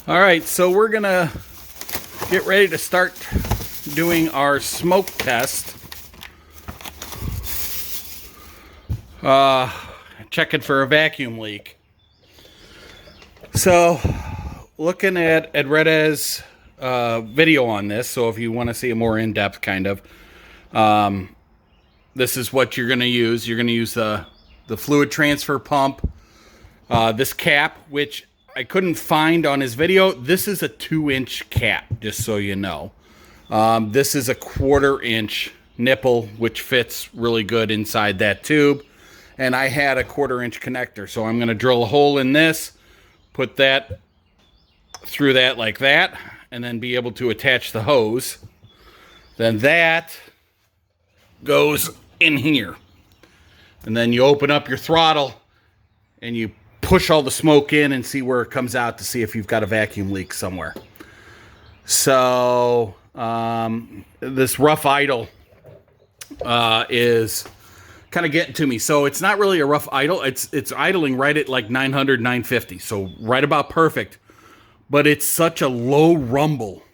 All right, so we're gonna get ready to start doing our smoke test. Checking for a vacuum leak. So, looking at Edreda's video on this, so if you want to see a more in-depth kind of, this is what you're gonna use. You're gonna use the fluid transfer pump, this cap, which I couldn't find on his video. This is a 2-inch cap, just so you know. This is a 1/4-inch nipple, which fits really good inside that tube. And I had a 1/4-inch connector, so I'm going to drill a hole in this, put that through that like that, and then be able to attach the hose. Then that goes in here. And then you open up your throttle and you push all the smoke in and see where it comes out to see if you've got a vacuum leak somewhere. So this rough idle is kind of getting to me. So it's not really a rough idle. It's idling right at like 900, 950. So right about perfect. But it's such a low rumble,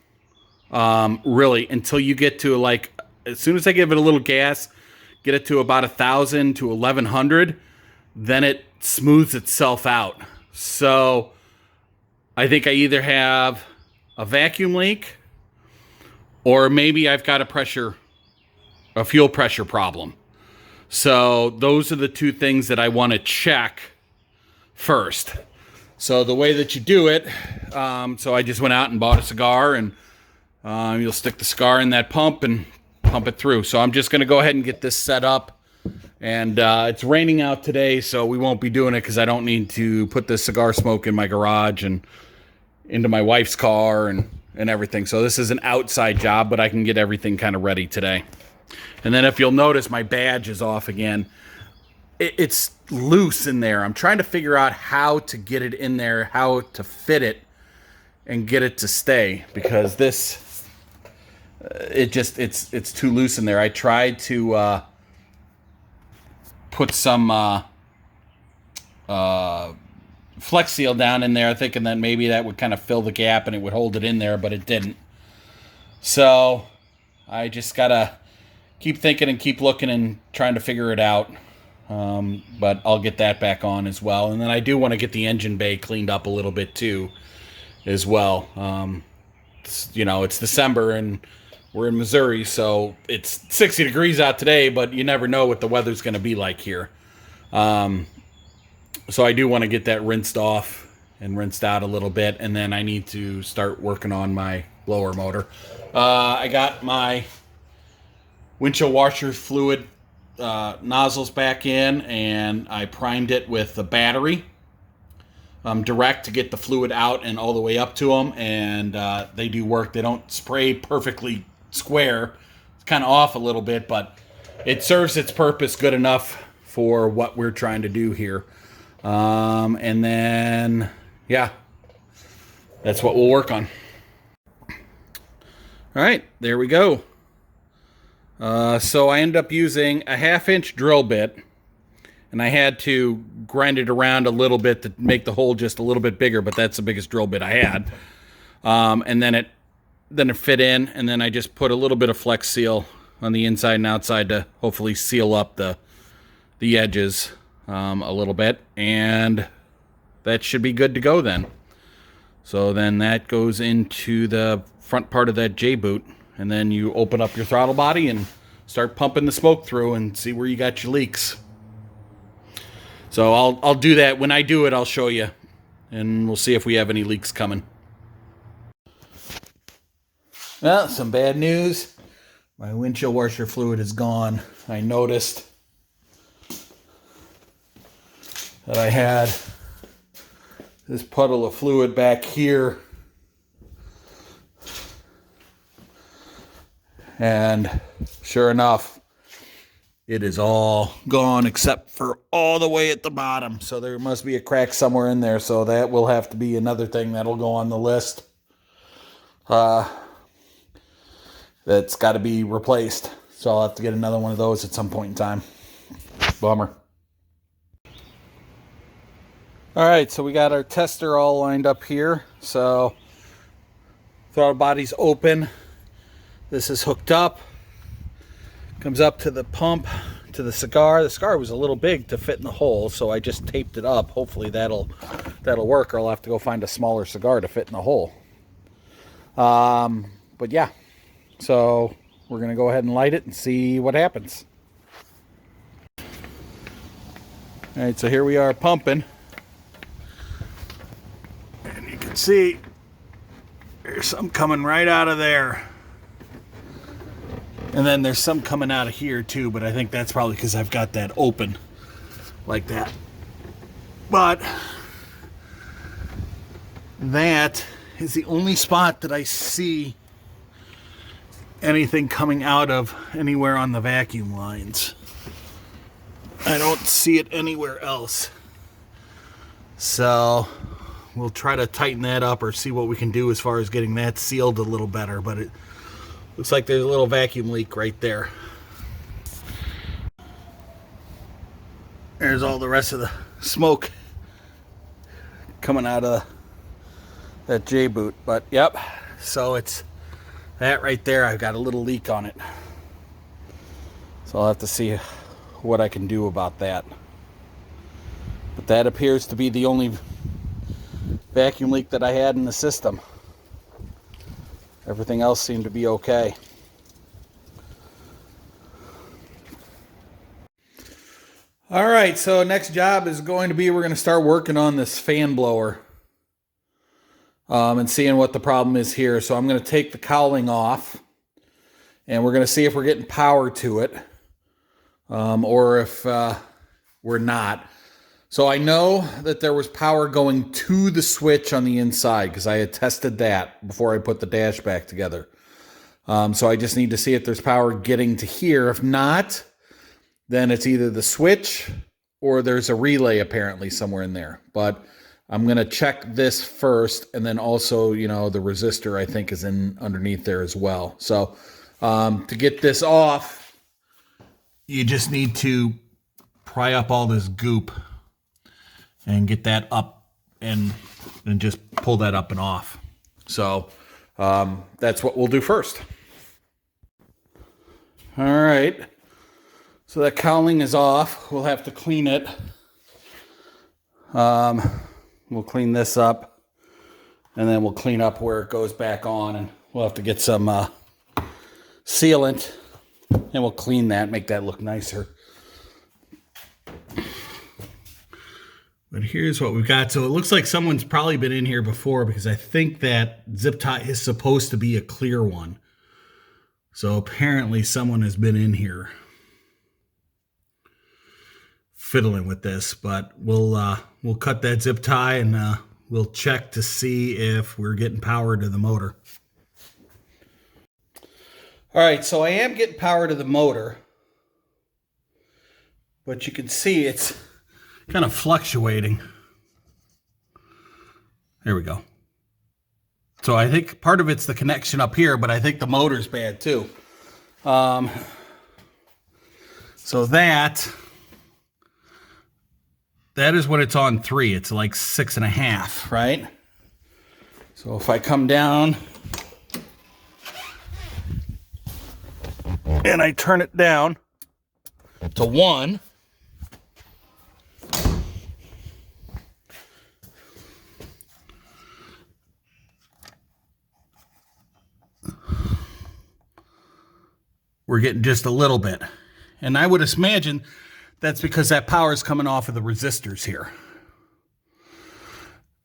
really, until you get to like, as soon as I give it a little gas, get it to about 1,000 to 1,100, then it smooths itself out. So I think I either have a vacuum leak or maybe I've got a fuel pressure problem. So those are the two things that I want to check first. So the way that you do it, so I just went out and bought a cigar, and you'll stick the cigar in that pump and pump it through. So I'm just going to go ahead and get this set up. And it's raining out today, so we won't be doing it because I don't need to put the cigar smoke in my garage and into my wife's car and everything. So this is an outside job, but I can get everything kind of ready today. And then if you'll notice, my badge is off again. It's loose in there. I'm trying to figure out how to get it in there, how to fit it and get it to stay, because this, it's too loose in there. I tried to put some Flex Seal down in there, thinking that maybe that would kind of fill the gap and it would hold it in there, but it didn't. So I just gotta keep thinking and keep looking and trying to figure it out. But I'll get that back on as well. And then I do want to get the engine bay cleaned up a little bit too, as well. It's December and we're in Missouri, so it's 60 degrees out today, but you never know what the weather's going to be like here. So I do want to get that rinsed off and rinsed out a little bit, and then I need to start working on my blower motor. I got my windshield washer fluid nozzles back in, and I primed it with the battery direct to get the fluid out and all the way up to them, and they do work. They don't spray perfectly square. It's kind of off a little bit, but it serves its purpose good enough for what we're trying to do here. And then, yeah, that's what we'll work on. All right, there we go. So I ended up using a 1/2-inch drill bit, and I had to grind it around a little bit to make the hole just a little bit bigger, but that's the biggest drill bit I had. And then it fit in, and then I just put a little bit of Flex Seal on the inside and outside to hopefully seal up the edges a little bit, and that should be good to go then. So then that goes into the front part of that J-boot, and then you open up your throttle body and start pumping the smoke through and see where you got your leaks. So I'll do that. When I do it, I'll show you, and we'll see if we have any leaks coming. Well, some bad news. My windshield washer fluid is gone. I noticed that I had this puddle of fluid back here, and sure enough, it is all gone except for all the way at the bottom. So there must be a crack somewhere in there, so that will have to be another thing that'll go on the list. That's got to be replaced. So I'll have to get another one of those at some point in time. Bummer. All right, so we got our tester all lined up here. So Throttle body's open. This is hooked up. Comes up to the pump, to the cigar. The cigar was a little big to fit in the hole, so I just taped it up. Hopefully that'll work, or I'll have to go find a smaller cigar to fit in the hole. But yeah, so we're gonna go ahead and light it and see what happens. All right, so here we are pumping, and you can see there's some coming right out of there. And then there's some coming out of here too, but I think that's probably because I've got that open like that. But that is the only spot that I see anything coming out of anywhere on the vacuum lines. I don't see it anywhere else. So we'll try to tighten that up or see what we can do as far as getting that sealed a little better, but it looks like there's a little vacuum leak right there. There's all the rest of the smoke coming out of that J-boot. But yep, so it's that right there. I've got a little leak on it. So I'll have to see what I can do about that. But that appears to be the only vacuum leak that I had in the system. Everything else seemed to be okay. All right, so next job is going to be, we're going to start working on this fan blower and seeing what the problem is here. So I'm going to take the cowling off, and we're going to see if we're getting power to it or if we're not. So I know that there was power going to the switch on the inside because I had tested that before I put the dash back together. So I just need to see if there's power getting to here. If not, then it's either the switch or there's a relay apparently somewhere in there. But I'm going to check this first, and then also, you know, the resistor I think is in underneath there as well. So to get this off, you just need to pry up all this goop and get that up and just pull that up and off. So that's what we'll do first. All right. So that cowling is off. We'll have to clean it. We'll clean this up, and then we'll clean up where it goes back on, and we'll have to get some sealant, and we'll clean that, make that look nicer. But here's what we've got. So it looks like someone's probably been in here before, because I think that zip tie is supposed to be a clear one. So apparently someone has been in here fiddling with this, but we'll cut that zip tie, and we'll check to see if we're getting power to the motor. All right, so I am getting power to the motor, but you can see it's kind of fluctuating. There we go. So I think part of it's the connection up here, but I think the motor's bad too. So that is when it's on 3. It's like 6.5, right? So if I come down and I turn it down to 1, we're getting just a little bit. And I would imagine that's because that power is coming off of the resistors here.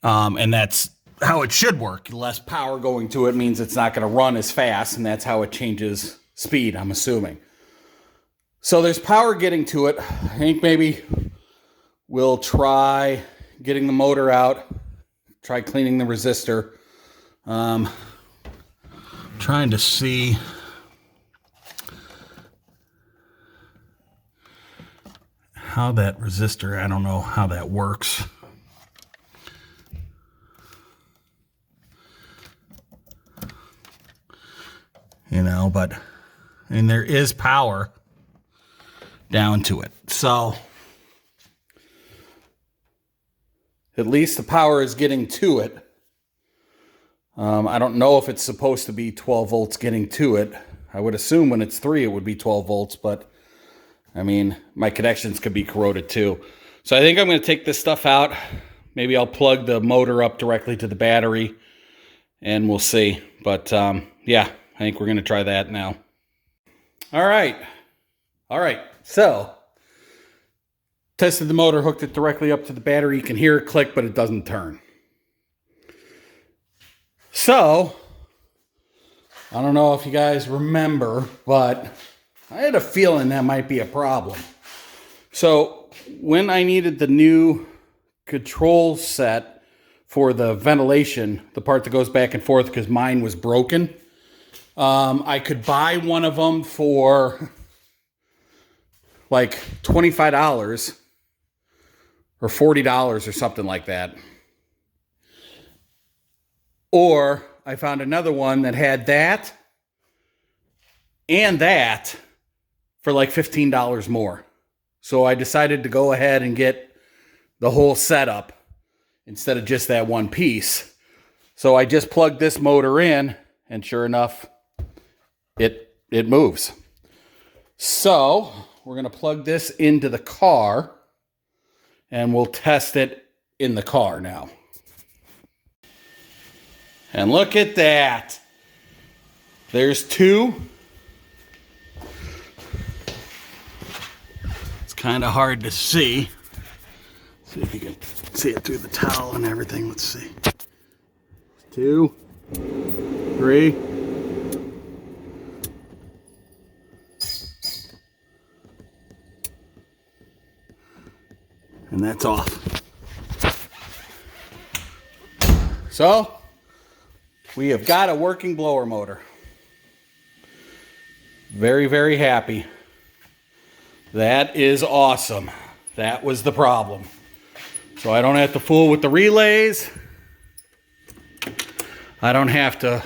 And that's how it should work. Less power going to it means it's not going to run as fast, and that's how it changes speed, I'm assuming. So there's power getting to it. I think maybe we'll try getting the motor out, try cleaning the resistor. Trying to see how that resistor, I don't know how that works. You know, but, and there is power down to it. So at least the power is getting to it. I don't know if it's supposed to be 12 volts getting to it. I would assume when it's 3 it would be 12 volts, but I mean, my connections could be corroded too. So I think I'm going to take this stuff out. Maybe I'll plug the motor up directly to the battery and we'll see. But yeah, I think we're going to try that now. All right. So tested the motor, hooked it directly up to the battery. You can hear it click, but it doesn't turn. So I don't know if you guys remember, but I had a feeling that might be a problem. So when I needed the new control set for the ventilation, the part that goes back and forth because mine was broken, I could buy one of them for like $25 or $40 or something like that. Or I found another one that had that and that for like $15 more. So I decided to go ahead and get the whole setup instead of just that one piece. So I just plugged this motor in and sure enough, it moves. So we're going to plug this into the car and we'll test it in the car now. And look at that. There's two. It's kind of hard to see. See if you can see it through the towel and everything. Let's see. 2, 3. And that's off. So we have got a working blower motor. Very, very happy. That is awesome. That was the problem. So I don't have to fool with the relays. I don't have to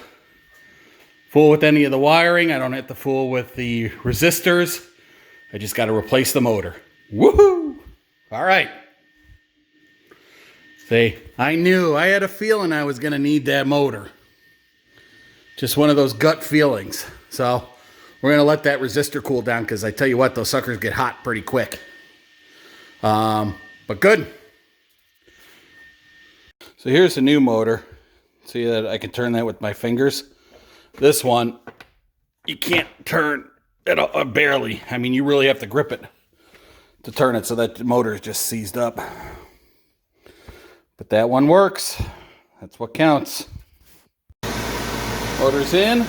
fool with any of the wiring. I don't have to fool with the resistors. I just got to replace the motor. Woohoo! All right. See, I had a feeling I was going to need that motor. Just one of those gut feelings. So we're going to let that resistor cool down because I tell you what, those suckers get hot pretty quick. But good. So here's the new motor. See that I can turn that with my fingers. This one, you can't turn it barely. I mean, you really have to grip it to turn it so that the motor is just seized up. But that one works. That's what counts. Motor's in.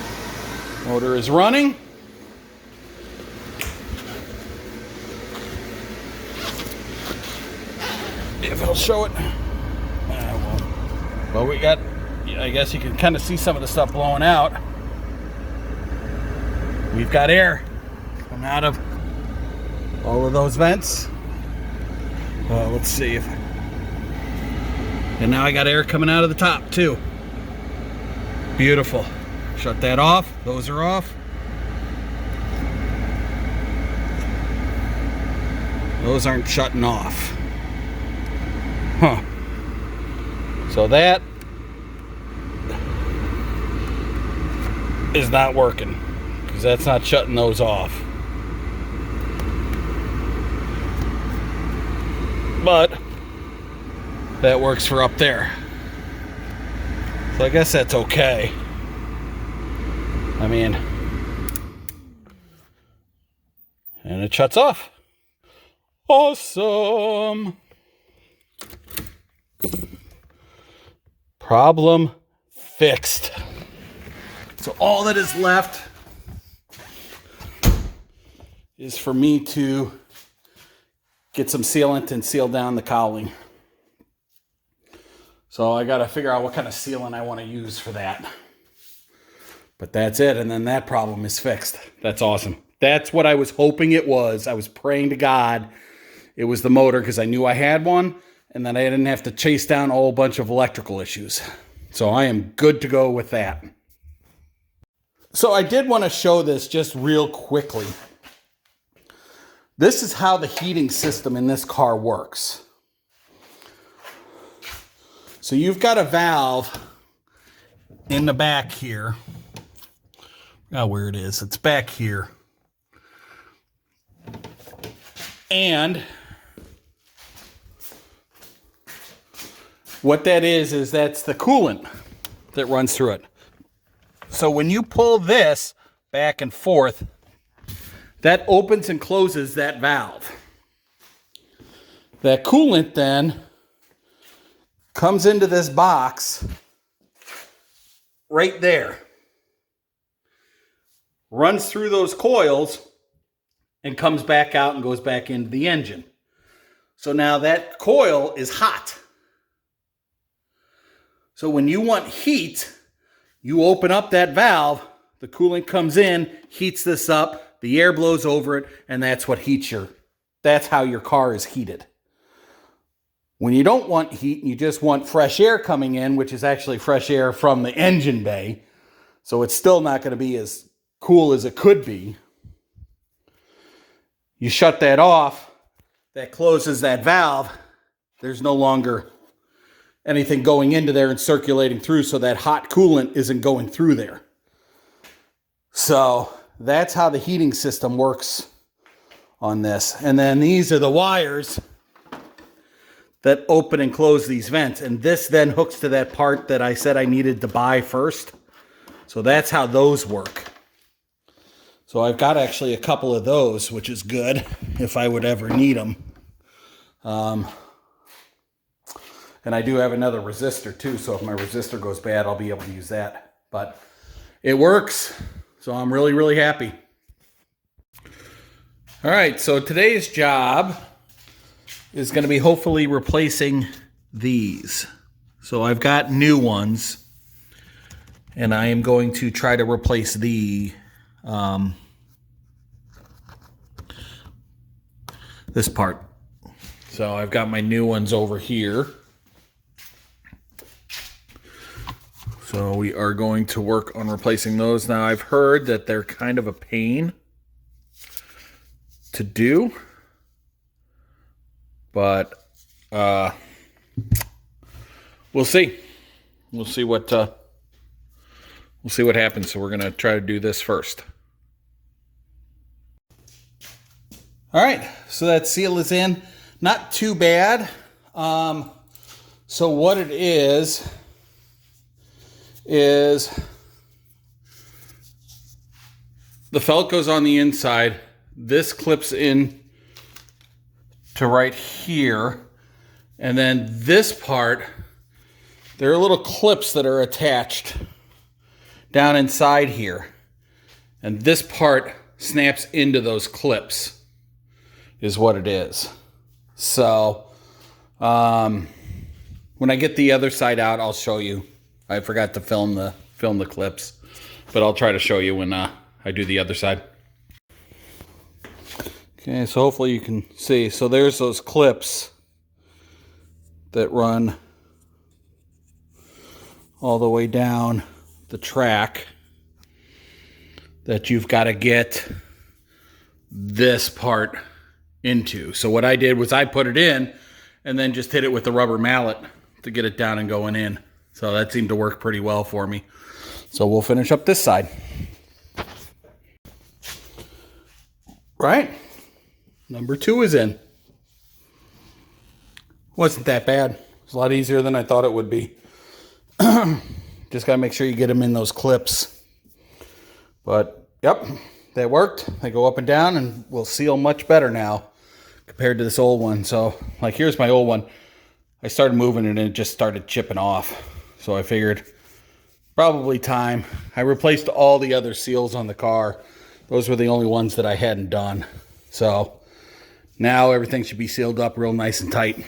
Motor is running. If it'll show it. Well, we got, I guess you can kind of see some of the stuff blowing out. We've got air coming out of all of those vents. Let's see if, and now I got air coming out of the top too. Beautiful. Shut that off. Those are off. Those aren't shutting off. Huh. So that is not working because that's not shutting those off. But that works for up there. So I guess that's okay. I mean, and it shuts off. Awesome. Problem fixed. So all that is left is for me to get some sealant and seal down the cowling. So I got to figure out what kind of sealant I want to use for that. But that's it. And then that problem is fixed. That's awesome. That's what I was hoping it was. I was praying to God it was the motor because I knew I had one. And then I didn't have to chase down a whole bunch of electrical issues. So I am good to go with that. So I did want to show this just real quickly. This is how the heating system in this car works. So you've got a valve in the back here. Oh, where it is. It's back here. And what that is that's the coolant that runs through it. So when you pull this back and forth, that opens and closes that valve. That coolant then comes into this box right there, runs through those coils, and comes back out and goes back into the engine. So now that coil is hot. So when you want heat, you open up that valve, the coolant comes in, heats this up, the air blows over it, and that's what heats that's how your car is heated. When you don't want heat and you just want fresh air coming in, which is actually fresh air from the engine bay, so it's still not going to be as cool as it could be, you shut that off, that closes that valve, there's no longer anything going into there and circulating through, so that hot coolant isn't going through there. So that's how the heating system works on this. And then these are the wires that open and close these vents. And this then hooks to that part that I said I needed to buy first. So that's how those work. So I've got actually a couple of those, which is good if I would ever need them. And I do have another resistor too, so if my resistor goes bad, I'll be able to use that. But it works, so I'm really, really happy. All right, so today's job is going to be hopefully replacing these. So I've got new ones, and I am going to try to replace this part. So I've got my new ones over here. So we are going to work on replacing those. Now I've heard that they're kind of a pain to do, but we'll see. We'll see what happens. So we're gonna try to do this first. All right, so that seal is in. Not too bad. So what it is the felt goes on the inside. This clips in to right here. And then this part, there are little clips that are attached down inside here. And this part snaps into those clips, is what it is. So, when I get the other side out, I'll show you. I forgot to film the clips, but I'll try to show you when I do the other side. Okay, so hopefully you can see. So there's those clips that run all the way down the track that you've got to get this part into. So what I did was I put it in and then just hit it with the rubber mallet to get it down and going in. So that seemed to work pretty well for me. So we'll finish up this side. Right? Number 2 is in. Wasn't that bad. It's a lot easier than I thought it would be. Just gotta make sure you get them in those clips. But, yep, that worked. They go up and down and will seal much better now compared to this old one. So, like, here's my old one. I started moving it and it just started chipping off. So I figured probably time. I replaced all the other seals on the car. Those were the only ones that I hadn't done. So now everything should be sealed up real nice and tight.